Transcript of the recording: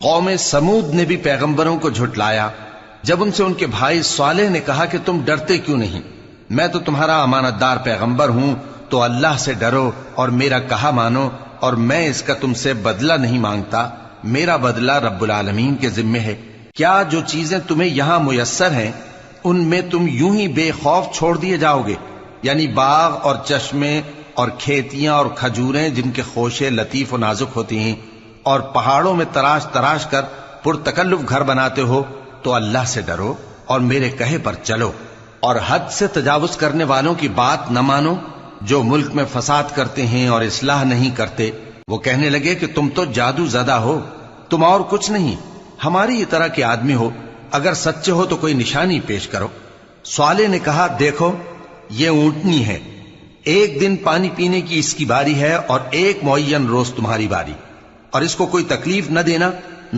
قوم سمود نے بھی پیغمبروں کو جھٹلایا جب ان سے ان کے بھائی صالح نے کہا کہ تم ڈرتے کیوں نہیں، میں تو تمہارا امانت دار پیغمبر ہوں، تو اللہ سے ڈرو اور میرا کہا مانو، اور میں اس کا تم سے بدلہ نہیں مانگتا، میرا بدلہ رب العالمین کے ذمے ہے۔ کیا جو چیزیں تمہیں یہاں میسر ہیں ان میں تم یوں ہی بے خوف چھوڑ دیے جاؤ گے؟ یعنی باغ اور چشمے اور کھیتیاں اور کھجوریں جن کے خوشے لطیف و نازک ہوتی ہیں، اور پہاڑوں میں تراش تراش کر پرتکلف گھر بناتے ہو، تو اللہ سے ڈرو اور میرے کہے پر چلو، اور حد سے تجاوز کرنے والوں کی بات نہ مانو جو ملک میں فساد کرتے ہیں اور اصلاح نہیں کرتے۔ وہ کہنے لگے کہ تم تو جادو زدہ ہو، تم اور کچھ نہیں، ہماری ہی طرح کے آدمی ہو، اگر سچے ہو تو کوئی نشانی پیش کرو۔ صالح نے کہا دیکھو یہ اونٹنی ہے، ایک دن پانی پینے کی اس کی باری ہے اور ایک معین روز تمہاری باری، اور اس کو کوئی تکلیف نہ دینا